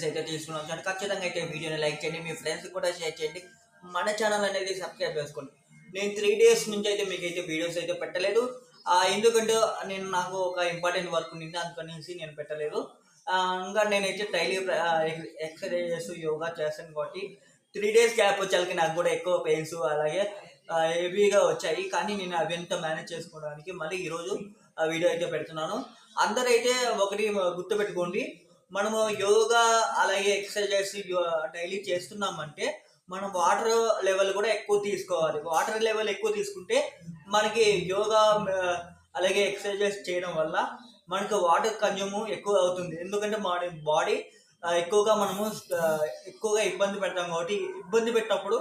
అయితే తీసుకున్నాం. ఖచ్చితంగా అయితే వీడియోని లైక్ చేయండి, మీ ఫ్రెండ్స్ కూడా షేర్ చేయండి, మన ఛానల్ అనేది సబ్స్క్రైబ్ చేసుకోండి. నేను 3 days నుంచి అయితే మీకైతే వీడియోస్ అయితే పెట్టలేదు. ఎందుకంటే నాకు ఒక ఇంపార్టెంట్ వర్క్ ఉంది, అందుకనేసి నేను పెట్టలేదు. ఇంకా నేనైతే డైలీ ఎక్సర్సైజెస్ యోగా చేస్తాను కాబట్టి 3 days గ్యాప్ వచ్చేసరికి నాకు కూడా ఎక్కువ పెయిన్స్ అలాగే హెవీగా వచ్చాయి. కానీ నేను అవి ఎంత మేనేజ్ చేసుకోవడానికి మళ్ళీ ఈరోజు వీడియో అయితే పెడుతున్నాను. అందరైతే ఒకటి గుర్తుపెట్టుకోండి, మనము యోగా అలాగే ఎక్సర్సైజెస్ డైలీ చేస్తున్నామంటే మనం వాటర్ లెవెల్ కూడా ఎక్కువ తీసుకోవాలి. వాటర్ లెవెల్ ఎక్కువ తీసుకుంటే మనకి యోగా అలాగే ఎక్సర్సైజెస్ చేయడం వల్ల మనకు వాటర్ కన్జ్యూమ్ ఎక్కువ అవుతుంది. ఎందుకంటే మన బాడీ ఎక్కువగా మనము ఎక్కువగా ఇబ్బంది పెడతాం కాబట్టి ఇబ్బంది పెట్టినప్పుడు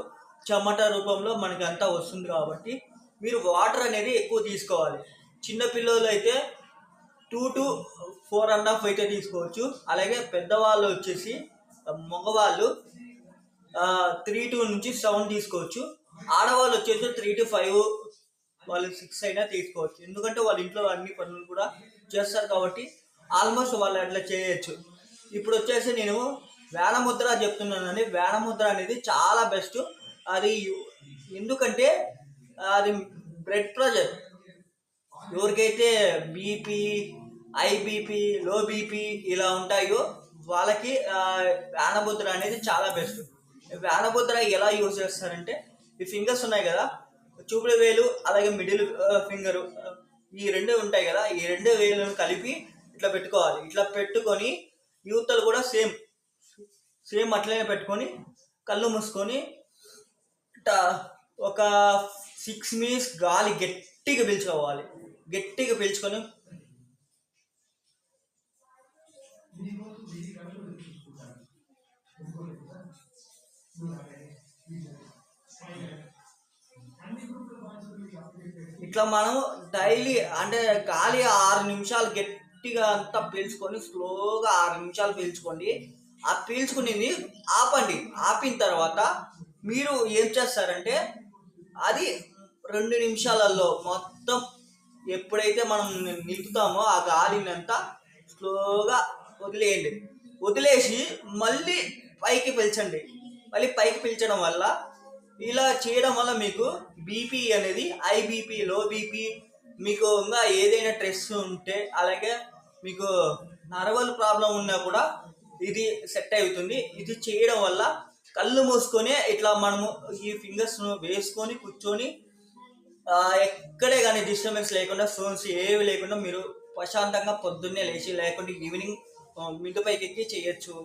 చెమట రూపంలో మనకి అంతా వస్తుంది. కాబట్టి మీరు వాటర్ అనేది ఎక్కువ తీసుకోవాలి. చిన్నపిల్లలు అయితే 2 to 4.5 అయితే తీసుకోవచ్చు. అలాగే పెద్దవాళ్ళు వచ్చేసి మగవాళ్ళు 3 to 7 తీసుకోవచ్చు. ఆడవాళ్ళు వచ్చేసి 3 to 5 వాళ్ళు 6 అయినా తీసుకోవచ్చు. ఎందుకంటే వాళ్ళ ఇంట్లో అన్ని పనులు కూడా చేస్తారు కాబట్టి ఆల్మోస్ట్ వాళ్ళు అట్లా చేయొచ్చు. ఇప్పుడు వచ్చేసి నేను వేణముద్ర చెప్తున్నానండి. వేణముద్ర అనేది చాలా బెస్ట్. అది ఎందుకంటే అది బ్లడ్ ప్రెషర్ ఎవరికైతే BP, high BP, low BP ఇలా ఉంటాయో వాళ్ళకి వేణముద్ర అనేది చాలా బెస్ట్. వేణముద్ర ఎలా యూజ్ చేస్తారంటే, ఈ ఫింగర్స్ ఉన్నాయి కదా, చూపుడు వేలు అలాగే మిడిల్ ఫింగర్, ఈ 2 ఉంటాయి కదా, ఈ 2 వేలను కలిపి ఇట్లా పెట్టుకోవాలి. ఇట్లా పెట్టుకొని యూతలు కూడా సేమ్ అట్లనే పెట్టుకొని కళ్ళు మూసుకొని ఒక 6 minutes గాలి గట్టిగా పీల్చుకోవాలి. గట్టిగా పీల్చుకొని ఇట్లా మనం డైలీ అంటే గాలి 6 నిమిషాలు గట్టిగా అంతా పీల్చుకొని స్లోగా 6 నిమిషాలు పీల్చుకోండి. ఆ పీల్చుకునేది ఆపండి. ఆపిన తర్వాత మీరు ఏం చేస్తారంటే అది 2 నిమిషాలలో మొత్తం ఎప్పుడైతే మనం నిలుపుతామో ఆ గాలిని అంతా స్లోగా వదిలేయండి. వదిలేసి మళ్ళీ పైకి పీల్చండి. మళ్ళీ పైకి పీల్చడం వల్ల, ఇలా చేయడం వల్ల మీకు బీపీ అనేది, హై బీపీ, లో బీపీ, మీకు ఇంకా ఏదైనా స్ట్రెస్ ఉంటే అలాగే మీకు నర్వల్ ప్రాబ్లం ఉన్నా కూడా ఇది సెట్ అవుతుంది. ఇది చేయడం వల్ల కళ్ళు మూసుకొని ఇట్లా మనము ఈ ఫింగర్స్ వేసుకొని కూర్చొని ఎక్కడే కానీ డిస్టర్బెన్స్ లేకుండా, ఫోన్స్ ఏవి లేకుండా మీరు ప్రశాంతంగా పొద్దున్నే లేచి లేకుంటే ఈవినింగ్ మిద్దు పైకి ఎక్కి చేయొచ్చు.